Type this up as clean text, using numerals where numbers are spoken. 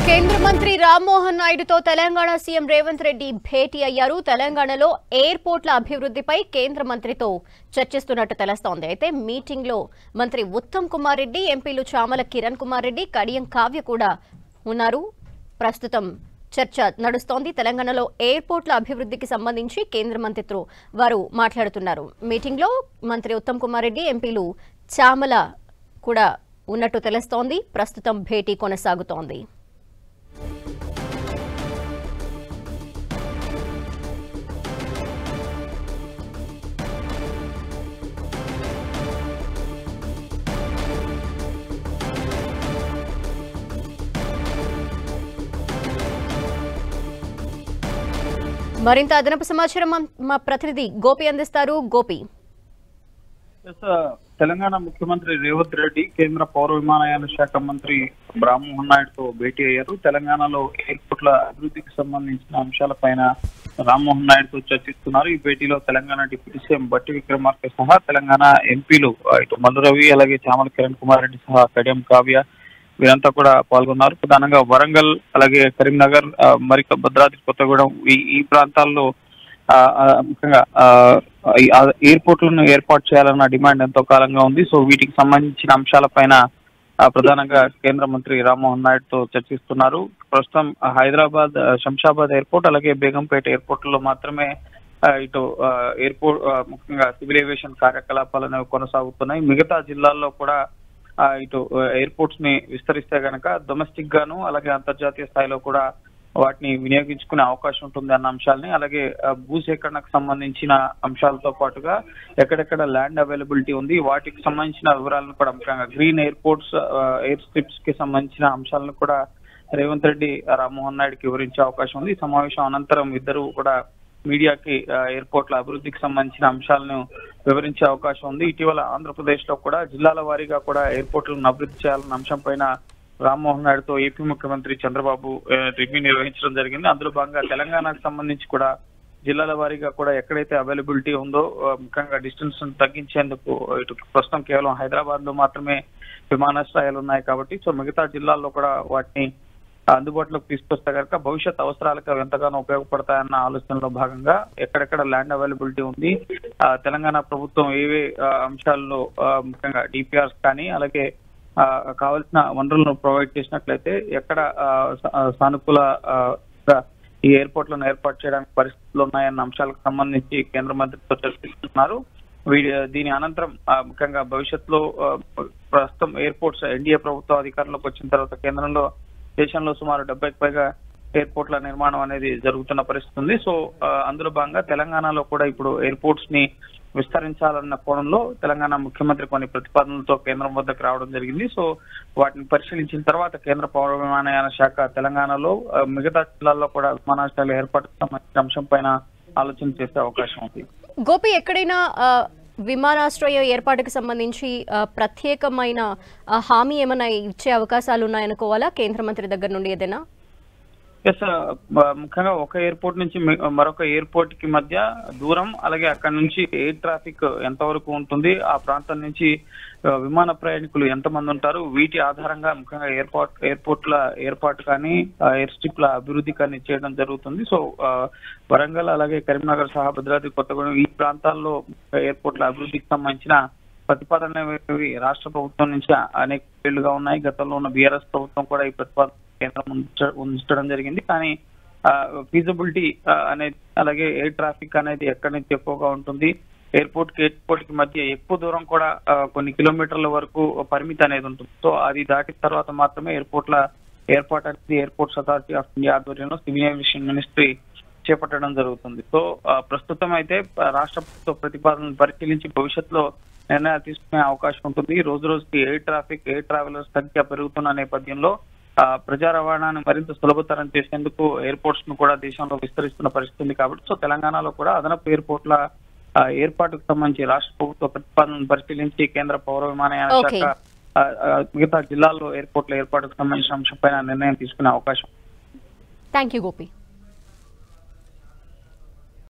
కేంద్ర మంత్రి రామ్మోహన్ నాయుడుతో తెలంగాణ సీఎం రేవంత్ రెడ్డి భేటీ అయ్యారు. తెలంగాణలో ఎయిర్పోర్ట్ల అభివృద్ధిపై కేంద్ర మంత్రితో చర్చిస్తున్నట్టు తెలుస్తోంది. అయితే మీటింగ్ లో మంత్రి ఉత్తమ్ కుమార్ రెడ్డి, ఎంపీలు చామల కిరణ్ కుమార్ రెడ్డి, కడియం కావ్య కూడా ఉన్నారు. ప్రస్తుతం చర్చ నడుస్తోంది. తెలంగాణలో ఎయిర్పోర్ట్ల అభివృద్ధికి సంబంధించి కేంద్ర మంత్రితో వారు మాట్లాడుతున్నారు. మీటింగ్ లో మంత్రి ఉత్తమ్ కుమార్ రెడ్డి, ఎంపీలు చామల కూడా ఉన్నట్టు తెలుస్తోంది. ప్రస్తుతం భేటీ కొనసాగుతోంది. మరింత అదనపు సమాచారం మా ప్రతినిధి గోపి అందిస్తారు. గోపి, తెలంగాణ ముఖ్యమంత్రి రేవంత్ రెడ్డి కేంద్ర పౌర విమానయాన శాఖ మంత్రి రామ్మోహన్ నాయుడుతో భేటీ అయ్యారు. తెలంగాణలో ఎయిర్పోర్ట్ల అభివృద్ధికి సంబంధించిన అంశాలపైన రామ్మోహన్ నాయుడుతో చర్చిస్తున్నారు. ఈ భేటీలో తెలంగాణ డిప్యూటీ సీఎం బట్టి విక్రమార్క సహా తెలంగాణ ఎంపీలు ఇటు మల్లు రవి, అలాగే చామల కిరణ్ కుమార్ రెడ్డి సహా కడియం కావ్య వీరంతా కూడా పాల్గొన్నారు. ప్రధానంగా వరంగల్, అలాగే కరీంనగర్, మరిక భద్రాద్రి కొత్తగూడెం ఈ ప్రాంతాల్లో ముఖ్యంగా ఎయిర్పోర్ట్లను ఏర్పాటు చేయాలన్న డిమాండ్ ఎంతో కాలంగా ఉంది. సో వీటికి సంబంధించిన అంశాలపైన ప్రధానంగా కేంద్ర మంత్రి రామ్మోహన్ నాయుడుతో చర్చిస్తున్నారు. ప్రస్తుతం హైదరాబాద్ శంషాబాద్ ఎయిర్పోర్ట్, అలాగే బేగంపేట ఎయిర్పోర్ట్లో మాత్రమే ఇటు ఎయిర్పోర్ట్ ముఖ్యంగా సివిల్ ఏవియేషన్ కార్యకలాపాలు అనేవి కొనసాగుతున్నాయి. మిగతా జిల్లాల్లో కూడా ఇటు ఎయిర్పోర్ట్స్ ని విస్తరిస్తే గనక డొమెస్టిక్ గాను, అలాగే అంతర్జాతీయ స్థాయిలో కూడా వాటిని వినియోగించుకునే అవకాశం ఉంటుంది అన్న అంశాలని, అలాగే భూసేకరణకు సంబంధించిన అంశాలతో పాటుగా ఎక్కడెక్కడ ల్యాండ్ అవైలబిలిటీ ఉంది వాటికి సంబంధించిన వివరాలను కూడా, ముఖ్యంగా గ్రీన్ ఎయిర్పోర్ట్స్, ఎయిర్ స్ట్రిప్స్ కి సంబంధించిన అంశాలను కూడా రేవంత్ రెడ్డి రామ్మోహన్ నాయుడుకి వివరించే అవకాశం ఉంది. ఈ సమావేశం అనంతరం ఇద్దరు కూడా మీడియాకి ఎయిర్పోర్ట్ల అభివృద్ధికి సంబంధించిన అంశాలను వివరించే అవకాశం ఉంది. ఇటీవల ఆంధ్రప్రదేశ్ లో కూడా జిల్లాల వారీగా కూడా ఎయిర్పోర్ట్లను అభివృద్ధి చేయాలన్న అంశం పైన రామ్మోహన్ నాయుడుతో ఏపీ ముఖ్యమంత్రి చంద్రబాబు రివ్యూ నిర్వహించడం జరిగింది. అందులో భాగంగా తెలంగాణకు సంబంధించి కూడా జిల్లాల వారీగా కూడా ఎక్కడైతే అవైలబిలిటీ ఉందో ముఖ్యంగా డిస్టెన్స్ తగ్గించేందుకు ఇటు ప్రస్తుతం కేవలం హైదరాబాద్ లో మాత్రమే విమానాశ్రయాలు ఉన్నాయి కాబట్టి సో మిగతా జిల్లాల్లో కూడా వాటిని అందుబాటులోకి తీసుకొస్తే కనుక భవిష్యత్ అవసరాలకు అవి ఎంతగానో ఉపయోగపడతాయన్న ఆలోచనలో భాగంగా ఎక్కడెక్కడ ల్యాండ్ అవైలబిలిటీ ఉంది, తెలంగాణ ప్రభుత్వం ఏవే అంశాల్లో ముఖ్యంగా డిపిఆర్స్ కానీ అలాగే కావాల్సిన వనరులను ప్రొవైడ్ చేసినట్లయితే ఎక్కడ సానుకూల ఈ ఎయిర్పోర్ట్లను ఏర్పాటు చేయడానికి పరిస్థితులు ఉన్నాయన్న అంశాలకు సంబంధించి కేంద్ర మంత్రితో చర్చిస్తున్నారు. దీని అనంతరం ముఖ్యంగా భవిష్యత్తులో ప్రస్తుతం ఎయిర్పోర్ట్స్ ఎన్డీఏ ప్రభుత్వ అధికారంలోకి వచ్చిన తర్వాత కేంద్రంలో దేశంలో సుమారు 70కి పైగా ఎయిర్పోర్ట్ల నిర్మాణం అనేది జరుగుతున్న పరిస్థితి ఉంది. సో అందులో భాగంగా తెలంగాణలో కూడా ఇప్పుడు ఎయిర్పోర్ట్స్ ని విస్తరించాలన్న కోణంలో తెలంగాణ ముఖ్యమంత్రి కొన్ని ప్రతిపాదనలతో కేంద్రం వద్దకు రావడం జరిగింది. సో వాటిని పరిశీలించిన తర్వాత కేంద్ర పౌర విమానయాన శాఖ తెలంగాణలో మిగతా జిల్లాల్లో కూడా విమానాశ్రయాల ఏర్పాటుకు సంబంధించిన అంశం పైన ఆలోచన చేసే అవకాశం ఉంది. గోపి, ఎక్కడైనా విమానాశ్రయ ఏర్పాటుకు సంబంధించి ప్రత్యేకమైన హామీ ఏమైనా ఇచ్చే అవకాశాలు ఉన్నాయనుకోవాలా కేంద్ర మంత్రి దగ్గర నుండి ఏదైనా? ఎస్, ముఖ్యంగా ఒక ఎయిర్పోర్ట్ నుంచి మరొక ఎయిర్పోర్ట్ కి మధ్య దూరం, అలాగే అక్కడ నుంచి ఎయిర్ ట్రాఫిక్ ఎంతవరకు ఉంటుంది, ఆ ప్రాంతం నుంచి విమాన ప్రయాణికులు ఎంతమంది ఉంటారు, వీటి ఆధారంగా ముఖ్యంగా ఎయిర్పోర్ట్ల ఏర్పాటు కానీ ఎయిర్ స్ట్రిప్ల అభివృద్ధి కానీ చేయడం జరుగుతుంది. సో వరంగల్, అలాగే కరీంనగర్ సహా భద్రాద్రి కొత్తగూడెం ఈ ప్రాంతాల్లో ఎయిర్పోర్ట్ల అభివృద్ధికి సంబంధించిన ప్రతిపాదనలు రాష్ట్ర ప్రభుత్వం నుంచి అనేక ఏళ్లుగా ఉన్నాయి. గతంలో ఉన్న బీఆర్ఎస్ ప్రభుత్వం కూడా ఈ ప్రతిపాదన కేంద్రం ఉంచడం జరిగింది. కానీ ఫీజిబిలిటీ అనేది, అలాగే ఎయిర్ ట్రాఫిక్ అనేది ఎక్కడి నుంచి ఎక్కువగా ఉంటుంది, ఎయిర్పోర్ట్ కి మధ్య ఎక్కువ దూరం కూడా కొన్ని కిలోమీటర్ల వరకు పరిమితి అనేది ఉంటుంది. సో అది దాటిన తర్వాత మాత్రమే ఎయిర్పోర్ట్ల ఏర్పాటు అనేది ఎయిర్పోర్ట్స్ అథారిటీ ఆఫ్ ఇండియా ఆధ్వర్యంలో సివిల్ ఏవియేషన్ మినిస్ట్రీ చేపట్టడం జరుగుతుంది. సో ప్రస్తుతం అయితే రాష్ట్ర ప్రభుత్వ ప్రతిపాదనలు పరిశీలించి భవిష్యత్తులో నిర్ణయాలు తీసుకునే అవకాశం ఉంటుంది. రోజు రోజుకి ఎయిర్ ట్రాఫిక్, ఎయిర్ ట్రావెలర్స్ సంఖ్య పెరుగుతున్న నేపథ్యంలో ప్రజా రవాణాను మరింత సులభతరం చేసేందుకు ఎయిర్పోర్ట్స్ ను కూడా దేశంలో విస్తరిస్తున్న పరిస్థితి ఉంది కాబట్టి సో తెలంగాణలో కూడా అదనపు ఎయిర్పోర్ట్ల ఏర్పాటుకు సంబంధించి రాష్ట్ర ప్రభుత్వ ప్రతిపాదనను పరిశీలించి కేంద్ర పౌర విమానయాన శాఖ మిగతా జిల్లాల్లో ఎయిర్పోర్ట్ల ఏర్పాటుకు సంబంధించిన అంశంపైన నిర్ణయం తీసుకునే అవకాశం. Thank you Gopi.